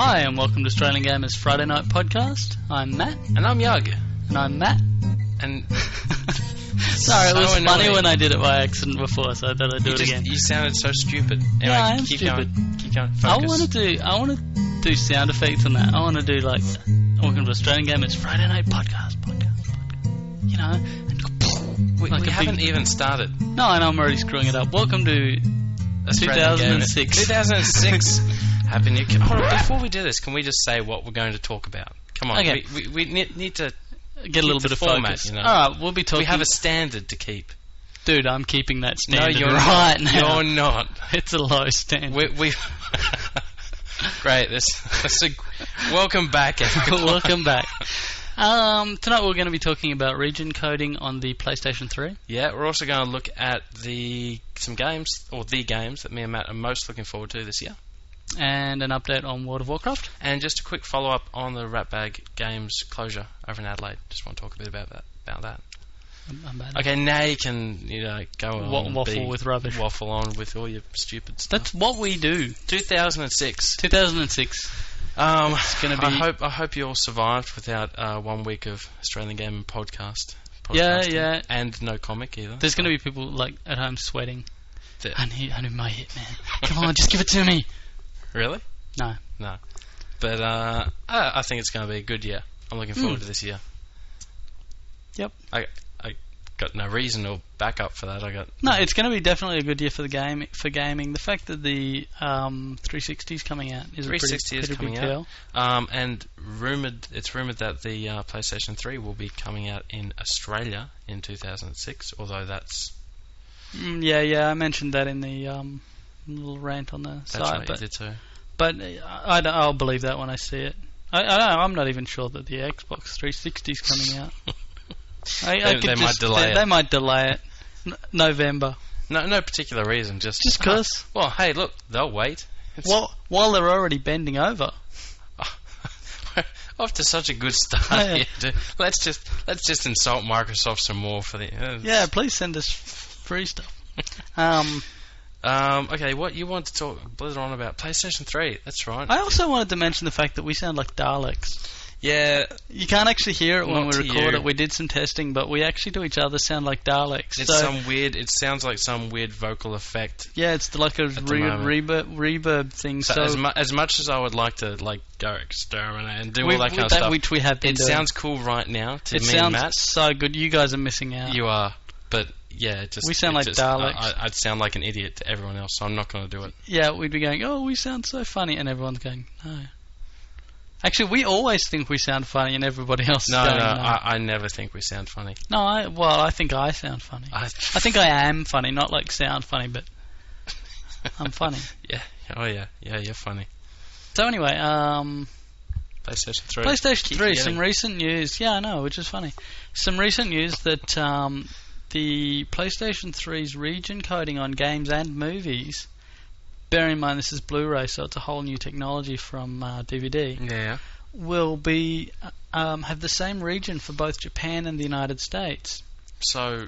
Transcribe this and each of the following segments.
Hi, and welcome to Australian Gamers Friday Night Podcast. I'm Matt. And I'm Yug. And I'm Matt. And sorry, it was annoying. funny when I did it by accident before, so I thought I'd do it again. You sounded so stupid. Anyway, Yeah, I am keep stupid. Keep going. Focus. I want to do sound effects on that. I want to do like, welcome to Australian Gamers Friday Night Podcast. You know, and We haven't even started. No, I know I'm already screwing it up. Welcome to 2006. 2006. Happy New Year. Hold on, before we do this, can we just say what we're going to talk about? Come on, Okay. we need to Get a little bit of format, focus. you know. All right, we'll be talking. We have a standard to keep. Dude, I'm keeping that standard No, you're right not. now. You're not. It's a low standard. We Great. That's a welcome back, everyone. Welcome back. Tonight we're going to be talking about region coding on the PlayStation 3. Yeah, we're also going to look at some games, or the games that me and Matt are most looking forward to this year. And an update on World of Warcraft. And just a quick follow-up on the Ratbag Games closure over in Adelaide. Just want to talk a bit about that. I'm bad. Okay, now you can, go on Waffle with rubbish. Waffle on with all your stupid stuff. That's what we do. 2006. 2006. It's going to be... I hope you all survived without 1 week of Australian Gaming podcast. Yeah. And no comic either. There's going to be people like at home sweating. The- I need my hit, man. Come on, just give it to me. Really? No. But I think it's going to be a good year. I'm looking forward to this year. Yep. I got no reason or backup for that. No, it's going to be definitely a good year for gaming. The fact that the 360 is coming out is a pretty coming big deal. And it's rumored that the PlayStation 3 will be coming out in Australia in 2006. Although that's yeah, I mentioned that in the little rant on the site. Right, but you did too. But I'll believe that when I see it. I'm not even sure that the Xbox 360 is coming out. They might delay it. November. No particular reason. Just because. Well, hey, look, they'll wait. While they're already bending over. Off to such a good start here. Let's just insult Microsoft some more for the. Yeah, please send us free stuff. Okay, what you want to talk blither on about? PlayStation 3, that's right. I also wanted to mention the fact that we sound like Daleks. Yeah. You can't actually hear it when we record you. it. We did some testing, but we actually to each other sound like Daleks. It sounds like some weird vocal effect. Yeah, it's like a reverb thing. So as much as I would like to go exterminate and do all that kind of stuff, which we have been doing. Sounds cool right now to me and Matt. It sounds so good. You guys are missing out. You are, but yeah, we sound like Daleks. I'd sound like an idiot to everyone else, so I'm not going to do it. Yeah, we'd be going, oh, we sound so funny, and everyone's going, no. Actually, we always think we sound funny, and everybody else is going, no. I never think we sound funny. No, I think I sound funny. I think I am funny, not like sound funny, but I'm funny. Yeah, oh yeah, you're funny. So anyway, PlayStation 3. PlayStation 3, some recent news. Yeah, I know, which is funny. Some recent news that the PlayStation 3's region coding on games and movies, bear in mind this is Blu-ray, so it's a whole new technology from DVD, yeah, will be have the same region for both Japan and the United States. So,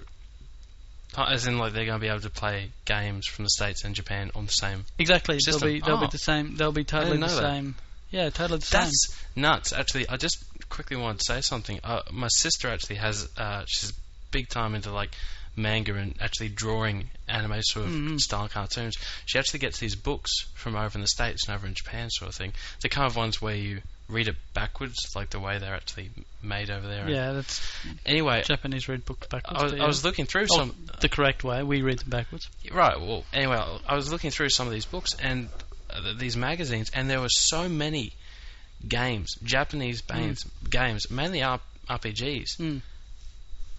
as in, like, they're going to be able to play games from the States and Japan on the same Exactly. system. They'll be the same. They'll be totally the same. Yeah, totally the same. That's nuts. Actually, I just quickly wanted to say something. My sister actually has. She's big time into like manga and actually drawing anime sort of style cartoons. She actually gets these books from over in the States and over in Japan, sort of thing. The kind of ones where you read it backwards, like the way they're actually made over there. Yeah, that's anyway. Japanese read books backwards. I was looking through the correct way. We read them backwards. Right. Well, anyway, I was looking through some of these books and these magazines, and there were so many games, Japanese games, mainly RPGs.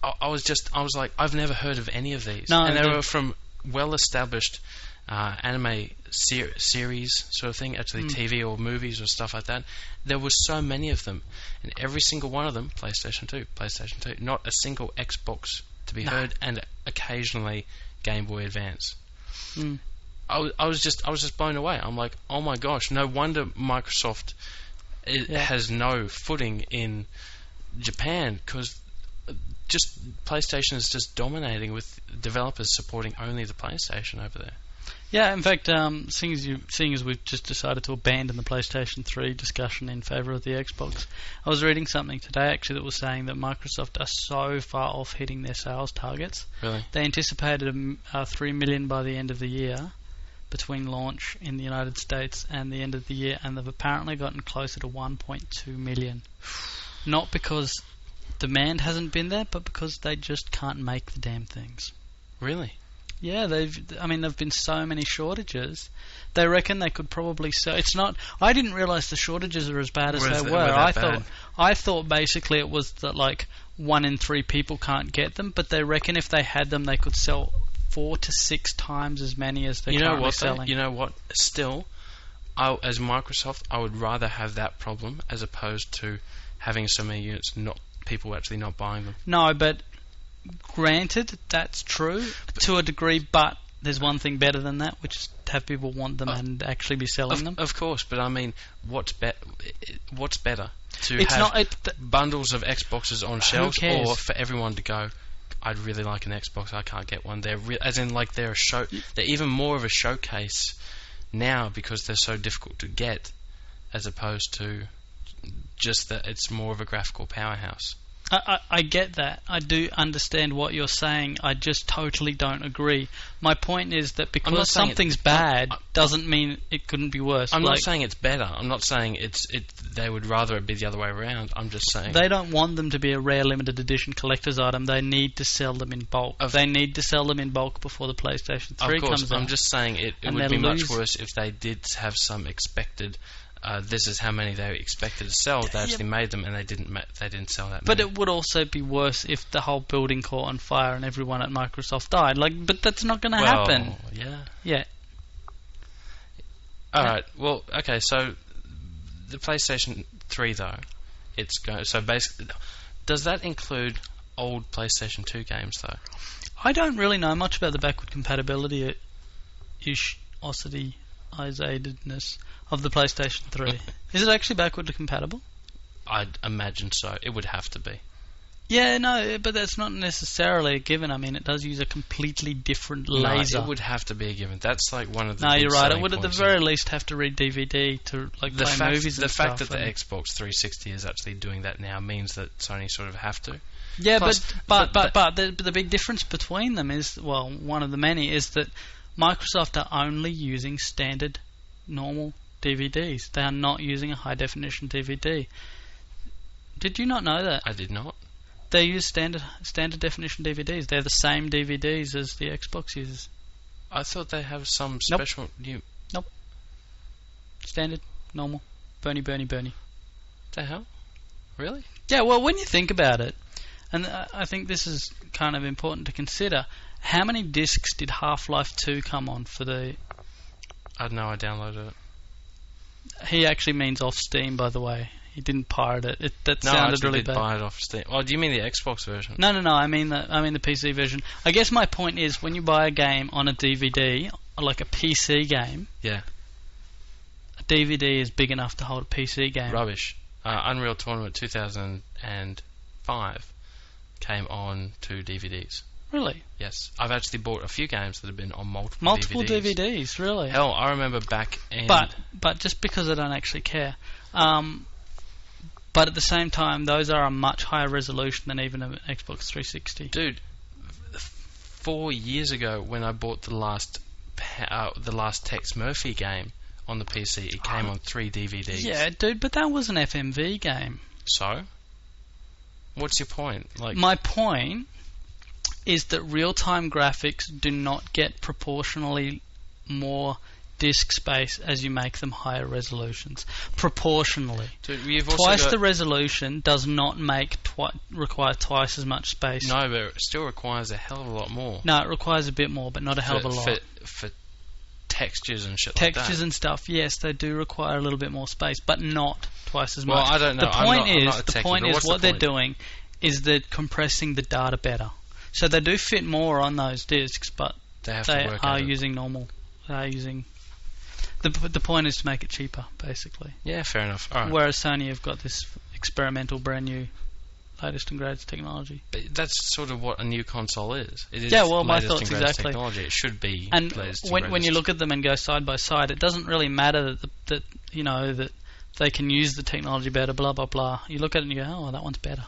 I was like, I've never heard of any of these. No, and they were from well-established anime series sort of thing, actually TV or movies or stuff like that. There were so many of them, and every single one of them, PlayStation 2, not a single Xbox to be heard, and occasionally Game Boy Advance. I was just blown away. I'm like, oh my gosh, no wonder Microsoft has no footing in Japan, because just PlayStation is just dominating with developers supporting only the PlayStation over there. Yeah, in fact, seeing as we've just decided to abandon the PlayStation 3 discussion in favour of the Xbox, I was reading something today actually that was saying that Microsoft are so far off hitting their sales targets. Really? They anticipated 3 million by the end of the year between launch in the United States and the end of the year, and they've apparently gotten closer to 1.2 million. Not because demand hasn't been there, but because they just can't make the damn things. Really? Yeah, there've been so many shortages. They reckon they could probably sell. It's not. I didn't realise the shortages are as bad as they were. I thought basically it was that like 1 in 3 people can't get them, but they reckon if they had them, they could sell 4 to 6 times as many as they're currently selling. You know what? Still, as Microsoft, I would rather have that problem as opposed to having so many units, not people actually not buying them. No, but granted, that's true to a degree, but there's one thing better than that, which is to have people want them and actually be selling them. Of course, but I mean, what's better? To it's have bundles of Xboxes on shelves, cares? or for everyone to go, I'd really like an Xbox, I can't get one. They're they're a show. They're even more of a showcase now because they're so difficult to get, as opposed to just that it's more of a graphical powerhouse. I get that. I do understand what you're saying. I just totally don't agree. My point is that because something's bad doesn't mean it couldn't be worse. I'm not saying it's better. I'm not saying they would rather it be the other way around. I'm just saying they don't want them to be a rare limited edition collector's item. They need to sell them in bulk. They need to sell them in bulk before the PlayStation 3 comes out. I'm just saying it would be much worse if they did have some expected. This is how many they expected to sell. They actually made them, and they didn't sell that many. But it would also be worse if the whole building caught on fire and everyone at Microsoft died. But that's not going to happen. Yeah. All right. Well, okay. So the PlayStation 3, though, so basically, does that include old PlayStation 2 games, though? I don't really know much about the backward compatibility isatedness of the PlayStation 3. Is it actually backward compatible? I'd imagine so. It would have to be. Yeah, no, but that's not necessarily a given. I mean, it does use a completely different laser. No, it would have to be a given. That's like one of the No, big you're right. It selling would at the points very least have to read DVD to play movies and the stuff. fact that the Xbox 360 is actually doing that now means that Sony sort of have to. Yeah, but the big difference between them is, well, one of the many is that Microsoft are only using standard normal DVDs. They are not using a high definition DVD. Did you not know that? I did not. They use standard definition DVDs. They're the same DVDs as the Xbox uses. I thought they have some special new. Nope. Standard, normal, Bernie. The hell? Really? Yeah. Well, when you think about it, and I think this is kind of important to consider. How many discs did Half-Life 2 come on for the... I don't know, I downloaded it. He actually means off Steam, by the way. He didn't pirate it. That sounded really bad. No, I did buy it off Steam. Oh, do you mean the Xbox version? No. I mean the PC version. I guess my point is, when you buy a game on a DVD, like a PC game... Yeah. A DVD is big enough to hold a PC game. Rubbish. Unreal Tournament 2005 came on 2 DVDs. Really? Yes. I've actually bought a few games that have been on multiple DVDs, really? Hell, I remember back in... But just because I don't actually care. But at the same time, those are a much higher resolution than even an Xbox 360. Dude, 4 years ago when I bought the last Tex Murphy game on the PC, it came on 3 DVDs. Yeah, dude, but that was an FMV game. So? What's your point? My point is that real-time graphics do not get proportionally more disk space as you make them higher resolutions. Proportionally. Dude, you've also twice the resolution does not require twice as much space. No, but it still requires a hell of a lot more. No, it requires a bit more, but not a hell of a lot. For textures and shit like that. Textures and stuff, yes, they do require a little bit more space, but not twice as much. Well, I don't know. The point is what they're doing is they're compressing the data better. So they do fit more on those discs, but they are using normal. They are using... The point is to make it cheaper, basically. Yeah, fair enough. All right. Whereas Sony have got this experimental, brand new latest and greatest technology. But that's sort of what a new console is. It is Yeah, well, my latest thoughts and greatest exactly. technology. It should be And latest and when you greatest. look at them and go side by side, it doesn't really matter that they can use the technology better, blah, blah, blah. You look at it and you go, oh, well, that one's better.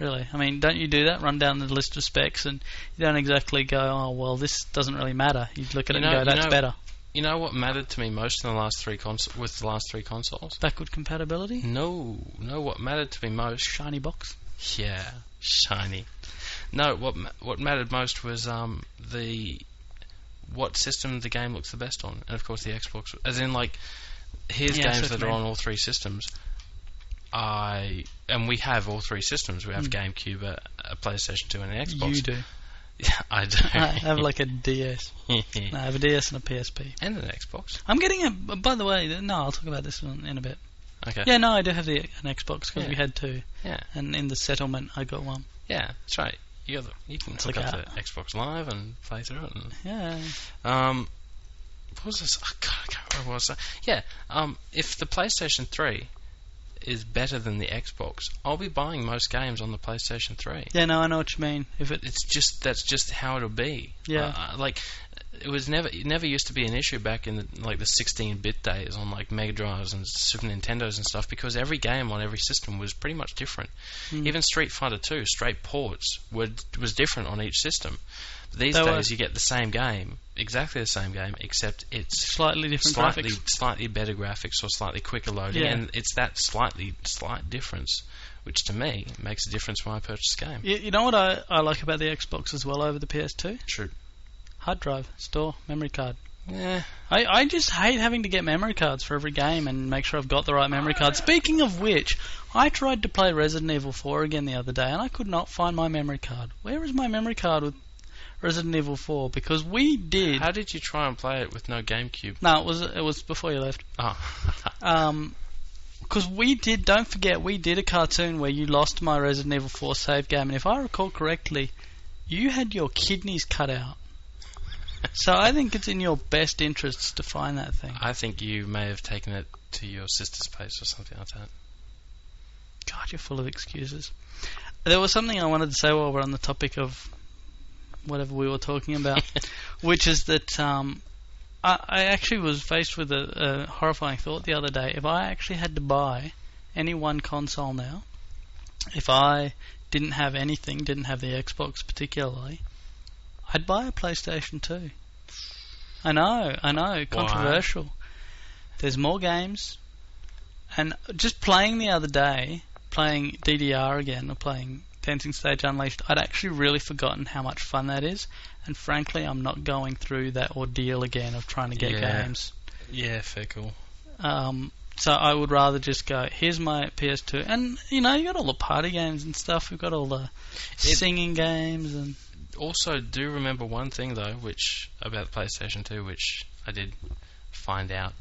Really. I mean, don't you do that? Run down the list of specs and you don't exactly go, oh, well, this doesn't really matter. You look at it and go, that's better. You know what mattered to me most in the last three with the last three consoles? Backward compatibility? No, what mattered to me most... Shiny box? Yeah, shiny. No, what mattered most was what system the game looks the best on, and of course the Xbox. As in, like, here's games that are on all three systems. And we have all three systems. We have GameCube, a PlayStation 2, and an Xbox. You do. Yeah, I do. I have like a DS. No, I have a DS and a PSP. And an Xbox. I'm getting a... By the way, no, I'll talk about this in a bit. Okay. Yeah, no, I do have an Xbox because we had two. Yeah. And in the settlement, I got one. Yeah, that's right. You can hook up to Xbox Live and play through it. Yeah. What was this? Oh, God, I can't remember what I was saying. Yeah. If the PlayStation 3 is better than the Xbox, I'll be buying most games on the PlayStation 3. Yeah, no, I know what you mean. That's just how it'll be. Yeah. Like, it never used to be an issue back in the 16-bit days on like Mega Drives and Super Nintendos and stuff, because every game on every system was pretty much different. Even Street Fighter 2 straight ports was different on each system. These days you get the same game, exactly the same game, except it's slightly different graphics, slightly better graphics, or slightly quicker loading, and it's that slight difference which to me makes a difference when I purchase a game. You know what I like about the Xbox as well over the PS2? True. Hard drive, store, memory card. Yeah. I just hate having to get memory cards for every game and make sure I've got the right memory card. Speaking of which, I tried to play Resident Evil 4 again the other day and I could not find my memory card. Where is my memory card with Resident Evil 4? Because we did... How did you try and play it with no GameCube? No, it was before you left. Oh. Because we did, don't forget, we did a cartoon where you lost my Resident Evil 4 save game, and if I recall correctly, you had your kidneys cut out. So I think it's in your best interests to find that thing. I think you may have taken it to your sister's place or something like that. God, you're full of excuses. There was something I wanted to say while we're on the topic of whatever we were talking about, which is that I actually was faced with a horrifying thought the other day. If I actually had to buy any one console now, if I didn't have anything, didn't have the Xbox particularly, I'd buy a PlayStation 2. I know, controversial. Wow. There's more games, and just playing the other day, playing DDR again, or playing Dancing Stage Unleashed, I'd actually really forgotten how much fun that is, and frankly, I'm not going through that ordeal again of trying to get games. Yeah, fair cool. So I would rather just go, here's my PS2, and you got all the party games and stuff, we've got all the singing games and... Also, do remember one thing though, about the PlayStation 2, which I did find out: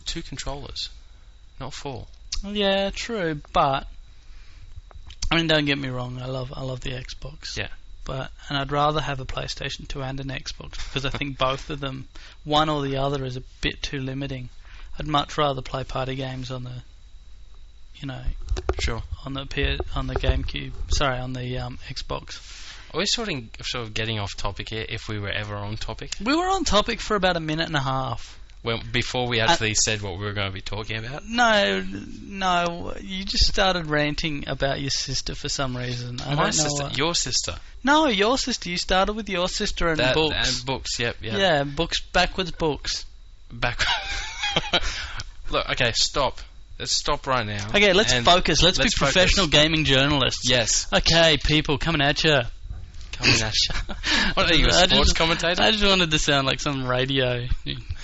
2 controllers, not 4. Yeah, true, but I mean, don't get me wrong, I love the Xbox. Yeah. And I'd rather have a PlayStation 2 and an Xbox because I think both of them, one or the other, is a bit too limiting. I'd much rather play party games on the, sure, on the GameCube. Sorry, on the Xbox. Are we sort of getting off topic here, if we were ever on topic? We were on topic for about a minute and a half. Well, before we actually said what we were going to be talking about? No, you just started ranting about your sister for some reason. My sister? Your sister? No, your sister. You started with your sister and books. And books, yep. Yeah, books, backwards books. Look, okay, stop. Let's stop right now. Okay, let's focus. Let's be professional gaming journalists. Yes. Okay, people, coming at you. What are you, a sports commentator? I just wanted to sound like some radio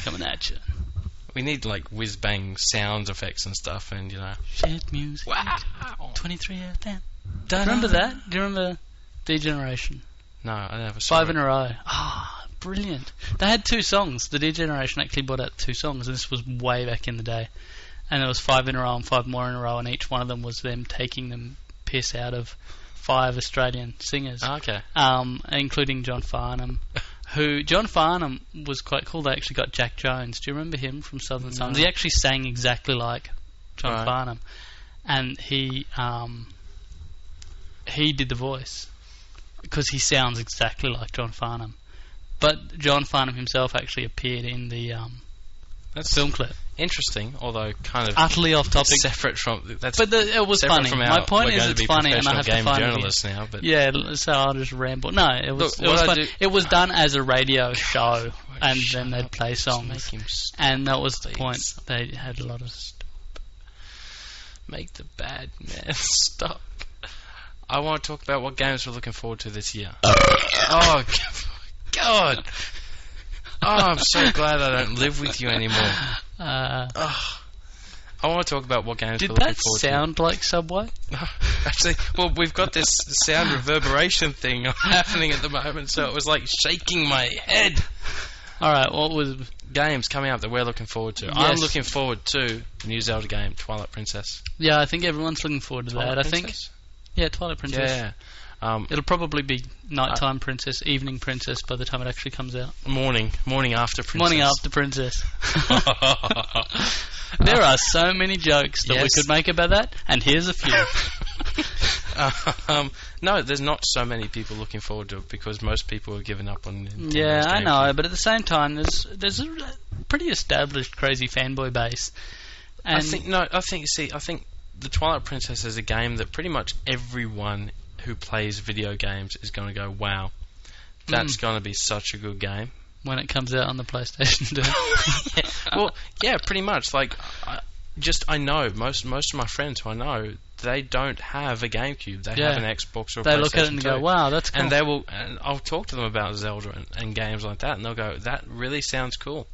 coming at you. We need like whiz bang sound effects and stuff, and shit music. Wow. 23 out of 10. Do you remember that? Do you remember D-Generation? No, I never saw 5 in a row. Brilliant. They had 2 songs. The D-Generation actually brought out 2 songs, and this was way back in the day. And there was 5 in a row and 5 more in a row, and each one of them was them taking the piss out of 5 Australian singers. Okay. Including John Farnham. John Farnham was quite cool. They actually got Jack Jones. Do you remember him from Southern Suns? He actually sang exactly like John Farnham. And he he did the voice because he sounds exactly like John Farnham. But John Farnham himself actually appeared in the film clip. Interesting, although kind of utterly off topic. Separate from that's. But it was funny. My point is, it's funny, and I have to find journalists now. But yeah, so I'll just ramble. No, it was fun. It was done as a radio show, and then they'd play songs, and that was the point. They had a lot of make the bad man stop. I want to talk about what games we're looking forward to this year. Oh God! Oh, I'm so glad I don't live with you anymore. I want to talk about what games we're looking forward to. Did that sound like Subway? Actually, well, we've got this sound reverberation thing happening at the moment, so it was like shaking my head. Alright, what was... Games coming up that we're looking forward to. Yes. I'm looking forward to the new Zelda game, Twilight Princess. Yeah, I think everyone's looking forward to Twilight that. Princess? Yeah, Twilight Princess. Yeah. It'll probably be nighttime princess, evening princess by the time it actually comes out. Morning after princess. Morning after princess. There are so many jokes that we could make about that, and here's a few. No, there's not so many people looking forward to it because most people have given up on Nintendo's Yeah, I know, but at the same time, there's a pretty established crazy fanboy base. And I think the Twilight Princess is a game that pretty much everyone who plays video games is going to go, wow, that's going to be such a good game. When it comes out on the PlayStation 2. Well, yeah, pretty much. Like, I know most of my friends who I know, they don't have a GameCube. They have an Xbox or a PlayStation 2. They look at it and go, wow, that's cool. And I'll talk to them about Zelda and games like that, and they'll go, that really sounds cool.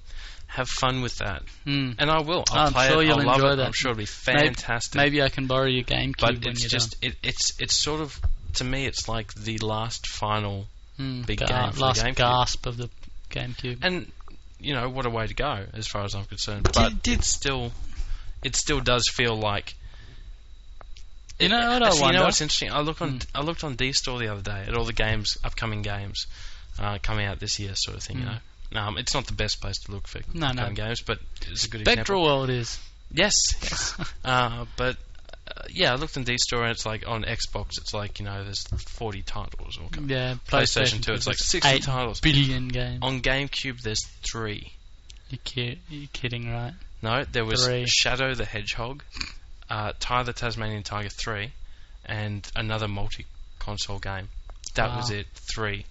Have fun with that. And I will. I'll play it. You'll I'll love enjoy it. that. I'm sure it'll be fantastic. Maybe I can borrow your GameCube but when it's you're just, done. It's sort of, to me, it's like the last final big game for the GameCube. Last gasp of the GameCube. And, you know, what a way to go, as far as I'm concerned. But it still does feel like... You know what I wonder? You know what's interesting? I looked on D-Store the other day at all the upcoming games coming out this year, sort of thing, you know. It's not the best place to look for games, but it's a good example. Spectral World is. Yes. But I looked in D-Store and it's like on Xbox, it's like, you know, there's 40 titles. Or PlayStation 2, it's like 60 titles. 8 billion games. On GameCube, there's 3. You're kidding, right? No, there was 3. Shadow the Hedgehog, Ty the Tasmanian Tiger 3, and another multi-console game. That was it, 3.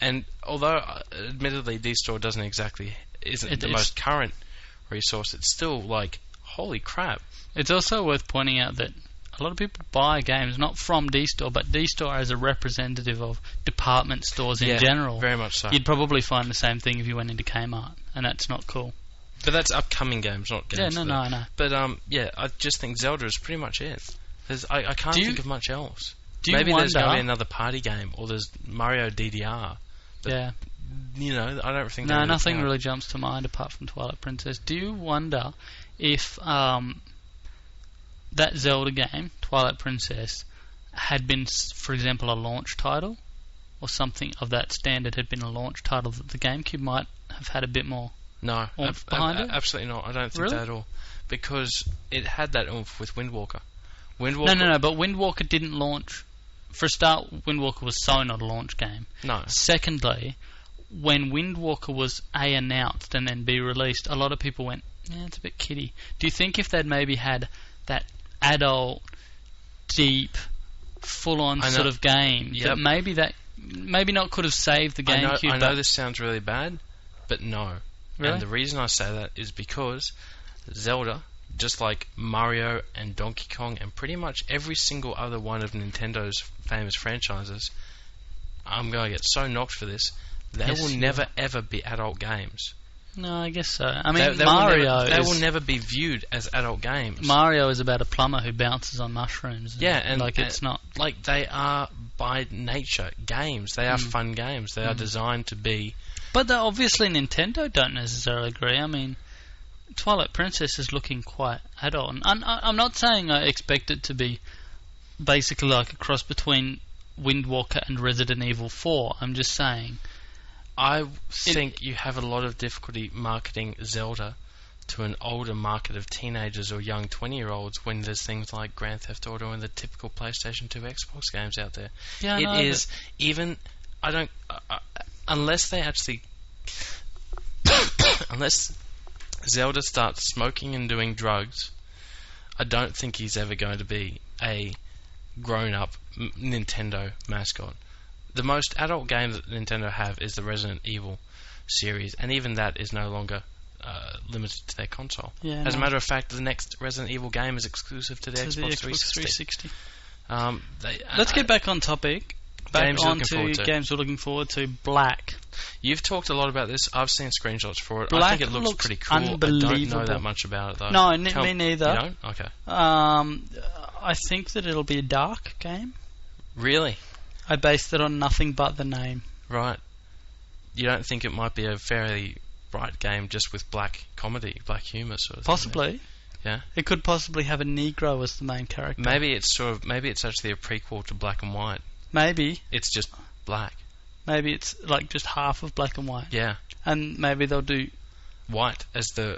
And although, admittedly, D-Store isn't the most current resource, it's still like, holy crap. It's also worth pointing out that a lot of people buy games not from D-Store, but D-Store as a representative of department stores in general. Very much so. You'd probably find the same thing if you went into Kmart, and that's not cool. But that's upcoming games, not games. Yeah, no, I know. But I just think Zelda is pretty much it. I can't think of much else. Maybe there's going to be another party game, or there's Mario DDR. But, you know, I don't think... No, nothing really jumps to mind apart from Twilight Princess. Do you wonder if that Zelda game, Twilight Princess, had been, for example, a launch title? Or something of that standard had been a launch title that the GameCube might have had a bit more oomph behind it? Absolutely not. I don't think that at all. Because it had that oomph with Wind Waker. No, but Wind Waker didn't launch... For a start, Wind Waker was so not a launch game. No. Secondly, when Wind Waker was announced and then released, a lot of people went, yeah, it's a bit kiddie. Do you think if they'd maybe had that adult, deep, full-on sort of game, that maybe not could have saved the GameCube? I know this sounds really bad, but no. Really? And the reason I say that is because Zelda, just like Mario and Donkey Kong and pretty much every single other one of Nintendo's famous franchises, I'm going to get so knocked for this, they will never ever be adult games. No, I guess so. I mean, they will never be viewed as adult games. Mario is about a plumber who bounces on mushrooms. It's not... Like, they are, by nature, games. They are fun games. They are designed to be... But obviously Nintendo don't necessarily agree. I mean... Twilight Princess is looking quite adult. And I'm not saying I expect it to be basically like a cross between Wind Waker and Resident Evil 4. I'm just saying... I think you have a lot of difficulty marketing Zelda to an older market of teenagers or young 20-year-olds when there's things like Grand Theft Auto and the typical PlayStation 2 Xbox games out there. Yeah, it is even. I don't unless they actually unless Zelda starts smoking and doing drugs. I don't think he's ever going to be a grown-up Nintendo mascot. The most adult game that Nintendo have is the Resident Evil series, and even that is no longer limited to their console. Yeah, As a matter of fact, the next Resident Evil game is exclusive to the Xbox 360. Let's get back on topic. Back onto games we're looking forward to. Black. You've talked a lot about this. I've seen screenshots for it. Black I think it looks pretty cool. I don't know that much about it though. No, me neither. You don't? Okay. I think that it'll be a dark game. Really? I based it on nothing but the name. Right. You don't think it might be a fairly bright game just with black comedy, black humour sort of Possibly. thing? Yeah. It could possibly have a Negro as the main character. Maybe it's actually a prequel to Black and White. Maybe. It's just black. Maybe it's like just half of Black and White. Yeah. And maybe they'll do White as the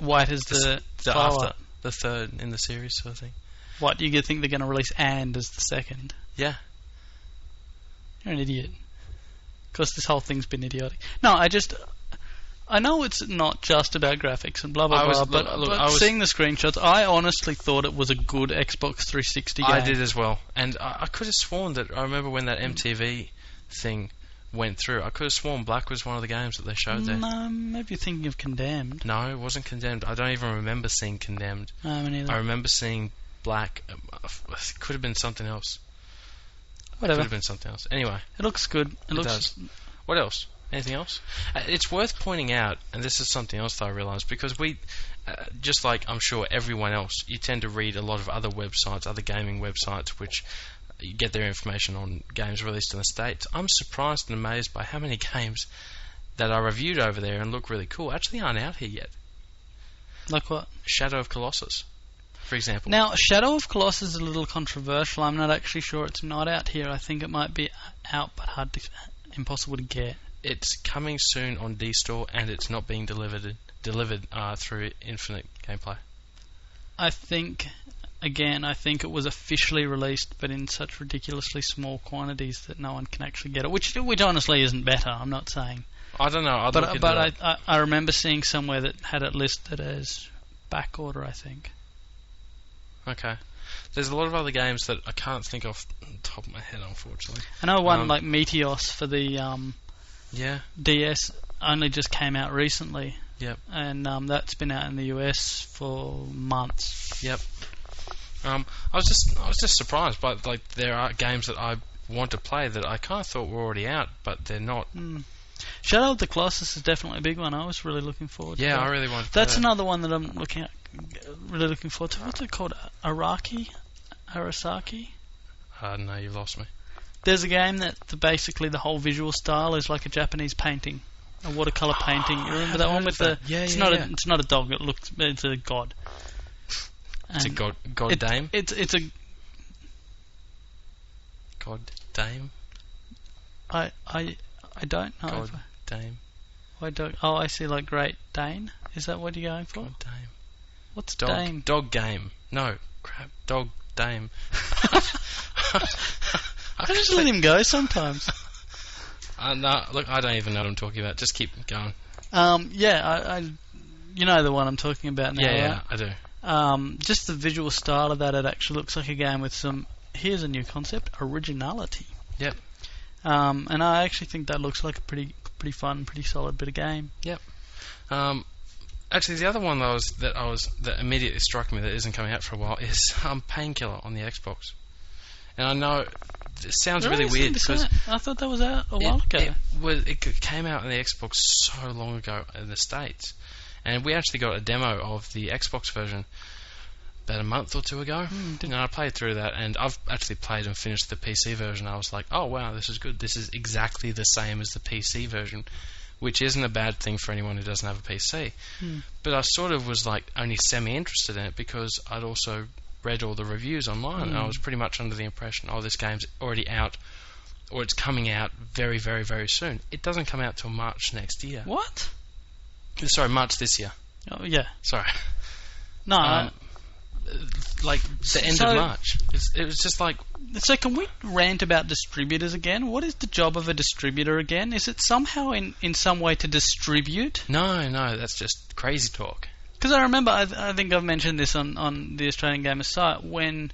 after the third in the series sort of thing. What, you think they're going to release And as the second? Yeah. You're an idiot. Because this whole thing's been idiotic. No, I know it's not just about graphics and blah blah blah, but seeing the screenshots, I honestly thought it was a good Xbox 360 game. I did as well, and I could have sworn that I remember when that MTV thing went through. I could have sworn Black was one of the games that they showed there. No, maybe you're thinking of Condemned. No, it wasn't Condemned. I don't even remember seeing Condemned. No, me neither. I remember seeing Black. It could have been something else. Whatever. It could have been something else. Anyway. It looks good. It looks does. What else? Anything else? It's worth pointing out, and this is something else that I realised, because we, just like I'm sure everyone else, you tend to read a lot of other websites, other gaming websites, which get their information on games released in the States. I'm surprised and amazed by how many games that are reviewed over there and look really cool actually aren't out here yet. Like what? Shadow of Colossus, for example. Now, Shadow of Colossus is a little controversial. I'm not actually sure it's not out here. I think it might be out, but impossible to get. It's coming soon on D-Store, and it's not being delivered through Infinite Gameplay. I think it was officially released, but in such ridiculously small quantities that no one can actually get it. Which honestly isn't better. I'm not saying. I don't know. But I remember seeing somewhere that had it listed as back order, I think. Okay. There's a lot of other games that I can't think off the top of my head, unfortunately. I know one like Meteos for the DS only just came out recently. Yep. And that's been out in the US for months. Yep. I was just surprised, but like there are games that I want to play that I kind of thought were already out, but they're not. Shadow of the Colossus is definitely a big one. I was really looking forward to that. Yeah, I really want to play That's another one that I'm really looking forward to. What's it called? Arasaki? No, you've lost me. There's a game that basically the whole visual style is like a Japanese painting, a watercolor painting. You remember that one with the? Yeah, it's not a dog. It's a god. It's a god dame. It's a god dame. I don't know. God dame. I see. Like Great Dane. Is that what you're going for? God dame. What's dog? Dame? Dog game. No, crap. Dog dame. I just let him go sometimes. No, look, I don't even know what I'm talking about. Just keep going. You know the one I'm talking about now. Yeah, right? I do. Just the visual style of that, it actually looks like a game with some. Here's a new concept: originality. Yep. And I actually think that looks like a pretty fun, pretty solid bit of game. Yep. Actually, the other one that immediately struck me that isn't coming out for a while is Painkiller on the Xbox. And I know it sounds really weird because I thought that was out a while ago. It came out on the Xbox so long ago in the States, and we actually got a demo of the Xbox version about a month or two ago. And I played through that, and I've actually played and finished the PC version. I was like, oh wow, this is good. This is exactly the same as the PC version, which isn't a bad thing for anyone who doesn't have a PC. But I sort of was like only semi-interested in it because I'd also read all the reviews online, and I was pretty much under the impression, oh, this game's already out, or it's coming out very, very, very soon. It doesn't come out till March next year. What? Sorry, March this year. Oh, yeah. Sorry. No. Like the end of March. It was just like... So can we rant about distributors again? What is the job of a distributor again? Is it somehow in some way to distribute? No, that's just crazy talk. Because I remember, I think I've mentioned this on the Australian Gamer site, when...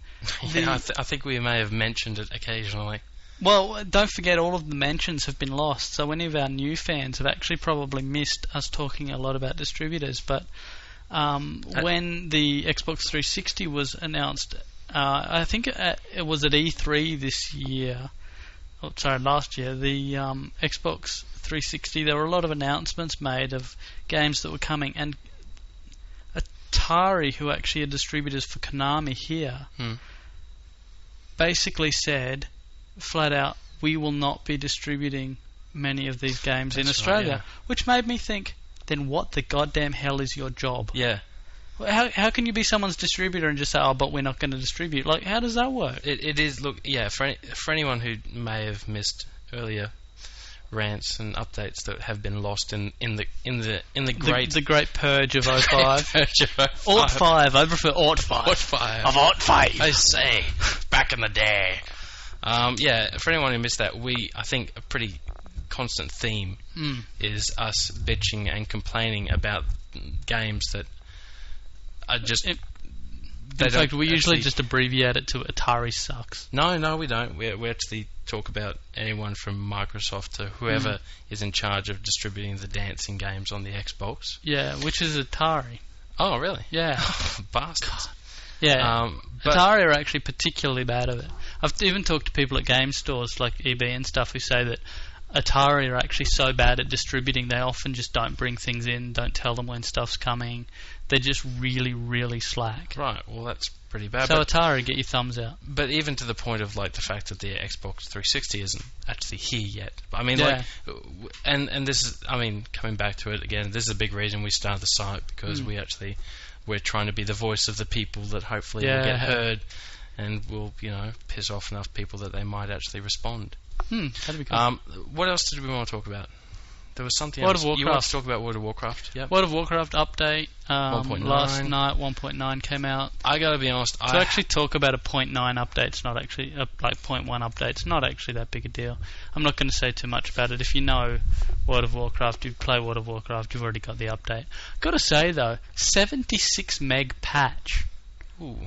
I think we may have mentioned it occasionally. Well, don't forget, all of the mentions have been lost, so any of our new fans have actually probably missed us talking a lot about distributors. But when the Xbox 360 was announced, I think it was at E3 this year, last year, the Xbox 360, there were a lot of announcements made of games that were coming, and Atari, who actually are distributors for Konami here, basically said flat out, we will not be distributing many of these games in Australia, right, which made me think, then what the goddamn hell is your job? Yeah. How can you be someone's distributor and just say, oh, but we're not going to distribute? Like, how does that work? It is, look, yeah, for anyone who may have missed earlier rants and updates that have been lost in the great purge of 05. Purge of 05. Ort 5, I prefer Ort 5. Ort 5. Of Ort 5. I say, back in the day. Yeah, for anyone who missed that, I think a pretty constant theme is us bitching and complaining about games that are just... In fact, we usually just abbreviate it to Atari sucks. No, we don't. We actually talk about anyone from Microsoft to whoever is in charge of distributing the dancing games on the Xbox. Yeah, which is Atari. Oh, really? Yeah. Bastards. Yeah. Atari are actually particularly bad at it. I've even talked to people at game stores like EB and stuff who say that Atari are actually so bad at distributing, they often just don't bring things in, don't tell them when stuff's coming. They're just really, really slack. Right, well, that's pretty bad. So Atari, get your thumbs out. But even to the point of like the fact that the Xbox 360 isn't actually here yet. I mean, and this is, I mean, coming back to it again, this is a big reason we started the site, because we're trying to be the voice of the people that hopefully will get heard, and will, piss off enough people that they might actually respond. That'd be cool. What else did we want to talk about? There was something World else. of Warcraft. You want to talk about World of Warcraft? Yep. World of Warcraft update. 1.9. Last night, 1.9 came out. I gotta be honest. To actually talk about a 0.9 update, it's not actually like 0.1 update. It's not actually that big a deal. I'm not going to say too much about it. If you know World of Warcraft, you play World of Warcraft, you've already got the update. Got to say though, 76 meg patch. Ooh.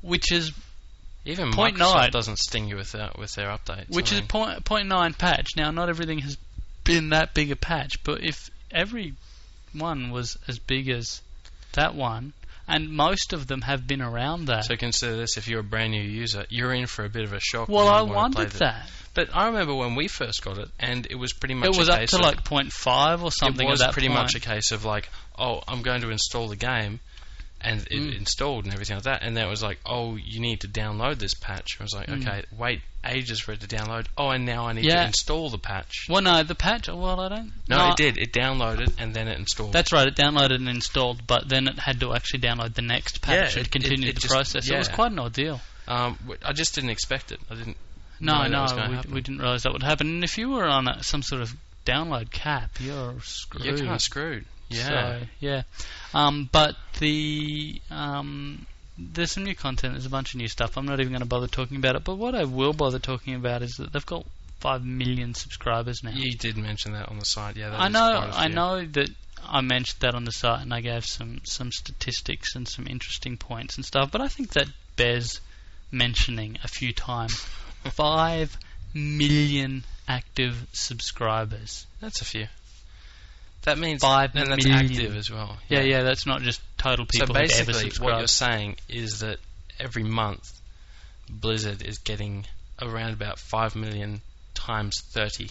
Which is even Microsoft doesn't sting you with their updates. Which is 0.9 patch. Now, not everything has been that big a patch, but if every one was as big as that one, and most of them have been around that. So consider this: if you're a brand new user, you're in for a bit of a shock. Well, I wondered that. But I remember when we first got it, and it was pretty much it was up to like 0.5 or something. It was at that pretty point. much a case of like, oh, I'm going to install the game. And it installed and everything like that, and then it was like, oh, you need to download this patch. I was like, okay, wait ages for it to download. Oh, and now I need to install the patch. Well, no, the patch. Well, I don't. No, it did. It downloaded and then it installed. That's right. It downloaded and installed, but then it had to actually download the next patch and continue the process. It was quite an ordeal. I just didn't expect it. I didn't. No, we didn't realise that would happen. And if you were on some sort of download cap, you're screwed. You're kind of screwed. Yeah. So, yeah. But there's some new content. There's a bunch of new stuff. I'm not even going to bother talking about it. But what I will bother talking about is that they've got 5 million subscribers now. You did mention that on the site. Yeah, I know that I mentioned that on the site, and I gave some statistics and some interesting points and stuff. But I think that bears mentioning a few times. 5 million active subscribers. That's a few. That means 5 and that's million. active as well. Yeah, that's not just total people who ever subscribe. So basically, what you're saying is that every month, Blizzard is getting around about 5 million times 30.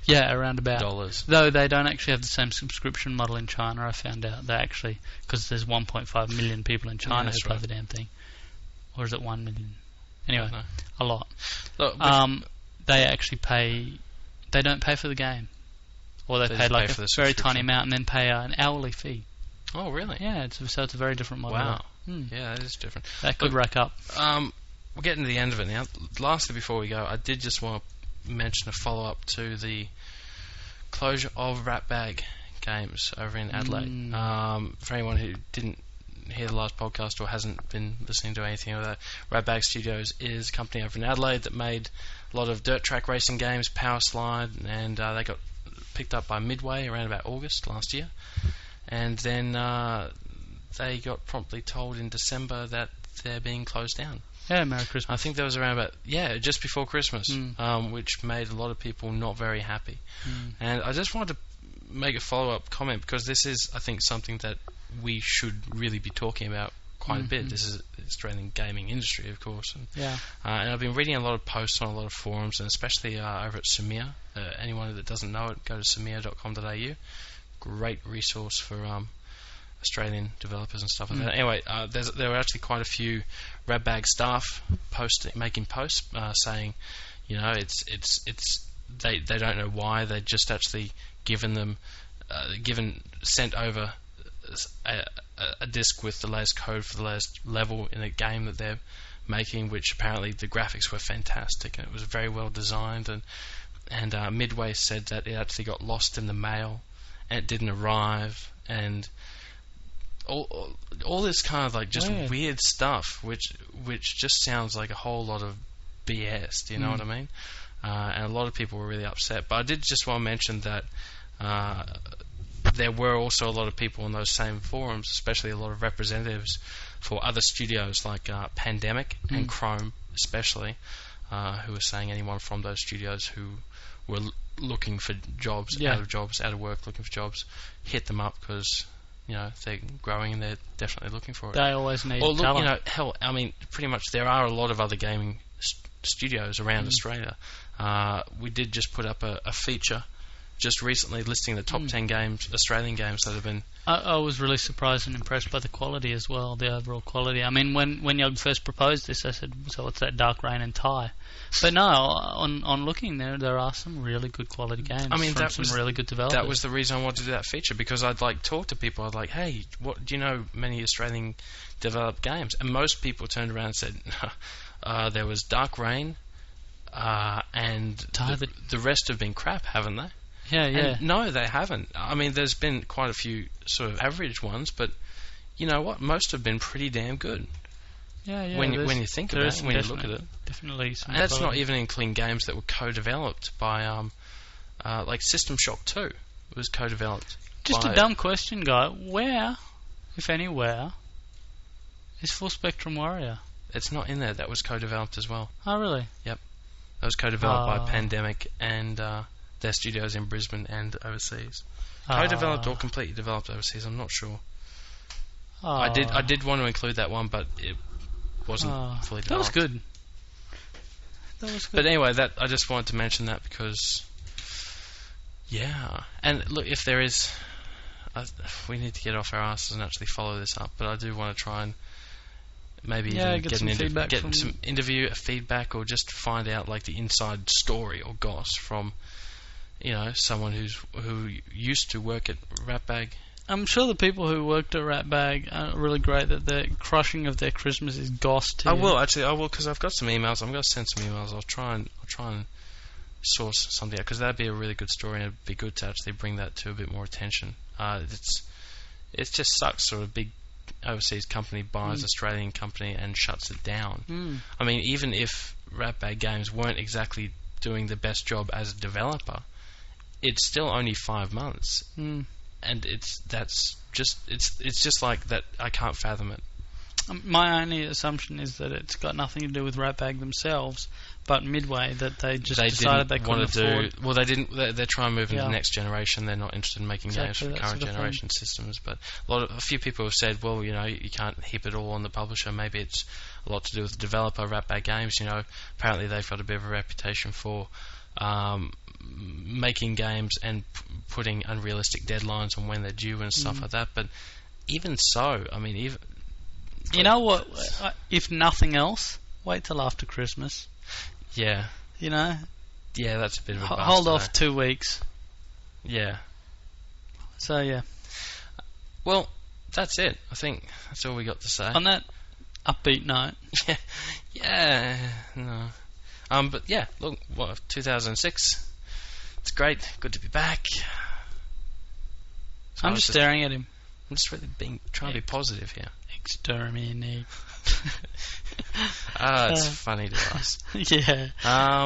Yeah, around about dollars. Though they don't actually have the same subscription model in China. I found out they actually, because there's 1.5 million people in China who play the damn thing, or is it 1 million? Anyway, a lot. Look, they actually pay. They don't pay for the game. Or they pay like a very tiny amount and then pay an hourly fee. Oh, really? Yeah, so it's a very different model. Wow. Yeah, that is different. That could rack up. We're getting to the end of it now. Lastly, before we go, I did just want to mention a follow-up to the closure of Ratbag Games over in Adelaide. For anyone who didn't hear the last podcast or hasn't been listening to anything of that, Ratbag Studios is a company over in Adelaide that made a lot of dirt track racing games, Power Slide, and they got picked up by Midway around about August last year. And then they got promptly told in December that they're being closed down. Yeah, Merry Christmas. I think that was around about, just before Christmas, which made a lot of people not very happy. And I just wanted to make a follow-up comment, because this is, I think, something that we should really be talking about quite a bit. This is the Australian gaming industry, of course. And, and I've been reading a lot of posts on a lot of forums, and especially over at Samir. Anyone that doesn't know it, go to samir.com.au. Great resource for Australian developers and stuff like that. Anyway, there were actually quite a few Ratbag staff making posts saying, they don't know why. They just actually sent over a disc with the latest code for the latest level in a game that they're making, which apparently the graphics were fantastic and it was very well designed, and Midway said that it actually got lost in the mail and it didn't arrive, and all this kind of like just weird stuff, which just sounds like a whole lot of BS. Do you know what I mean? And a lot of people were really upset. But I did just want to mention that there were also a lot of people in those same forums, especially a lot of representatives for other studios like Pandemic and Chrome especially, who were saying anyone from those studios who were looking for jobs, out of work, looking for jobs, hit them up, because they're growing and they're definitely looking for it. They always need talent. Pretty much there are a lot of other gaming studios around Australia. We did just put up a feature just recently listing the top 10 Australian games that have been... I was really surprised and impressed by the quality as well, the overall quality. I mean, when Young first proposed this, I said, so what's that, Dark Rain and Thai? But no, on looking there are some really good quality games from some really good developers. That was the reason I wanted to do that feature, because I'd talk to people. I'd hey, what do you know many Australian developed games? And most people turned around and said, there was Dark Rain, and the rest have been crap, haven't they? Yeah. And no, they haven't. I mean, there's been quite a few sort of average ones, but you know what? Most have been pretty damn good. Yeah. When you think about it, when you look at it, definitely. And that's not even including games that were co-developed by, like System Shock 2 was co-developed. Just a dumb question, guy. Where, if anywhere, is Full Spectrum Warrior? It's not in there. That was co-developed as well. Oh, really? Yep. That was co-developed by Pandemic and their studios in Brisbane and overseas. Co-developed or completely developed overseas, I'm not sure. I did want to include that one, but it wasn't fully developed. That was good. But anyway, I just wanted to mention that because, and look, if there is, we need to get off our asses and actually follow this up. But I do want to try and maybe get some interview feedback, or just find out like the inside story or goss from, someone who used to work at Ratbag. I'm sure the people who worked at Ratbag are really great that the crushing of their Christmas is goss to you. I will, because I've got some emails. I'm going to send some emails. I'll try and source something out, because that'd be a really good story, and it'd be good to actually bring that to a bit more attention. It just sucks. Sort of big overseas company buys Australian company and shuts it down. I mean, even if Ratbag Games weren't exactly doing the best job as a developer, it's still only 5 months. And it's just like that. I can't fathom it. My only assumption is that it's got nothing to do with Ratbag themselves, but Midway, that they decided they couldn't afford. Well, they didn't. They're trying to move into the next generation. They're not interested in making games for current generation systems. But a few people have said, well, you can't heap it all on the publisher. Maybe it's a lot to do with the developer, Ratbag Games. Apparently they've got a bit of a reputation for making games and putting unrealistic deadlines on when they're due and stuff like that. But even so, I mean, you know what? If nothing else, wait till after Christmas. Yeah. Yeah, that's a bit of a bust. Hold off 2 weeks. Yeah. So, yeah. Well, that's it. I think that's all we got to say. On that upbeat note. Yeah. No. But yeah, look, 2006. It's great. Good to be back. So I'm just staring at him. I'm just really trying to be positive here. Jeremy and Nick. It's funny to us. Yeah.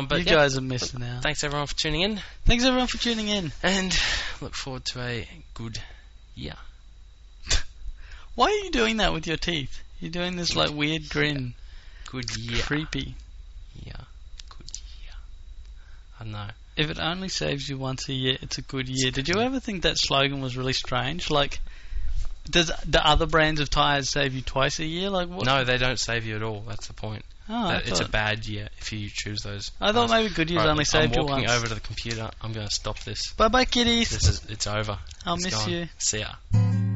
But you guys are missing out. Thanks everyone for tuning in. Thanks everyone for tuning in. And look forward to a good year. Why are you doing that with your teeth? You're doing this like weird grin. Good year. Creepy. Yeah. Good year. I know. If it only saves you once a year, it's a good year. Did you ever think that slogan was really strange? Like, does the other brands of tyres save you twice a year? Like what? No, they don't save you at all. That's the point. Oh, It's a bad year if you choose those. I thought maybe Goodyear's only saved you once. I'm walking over to the computer. I'm going to stop this. Bye bye, kiddies. It's over. I'll miss gone. you. See ya.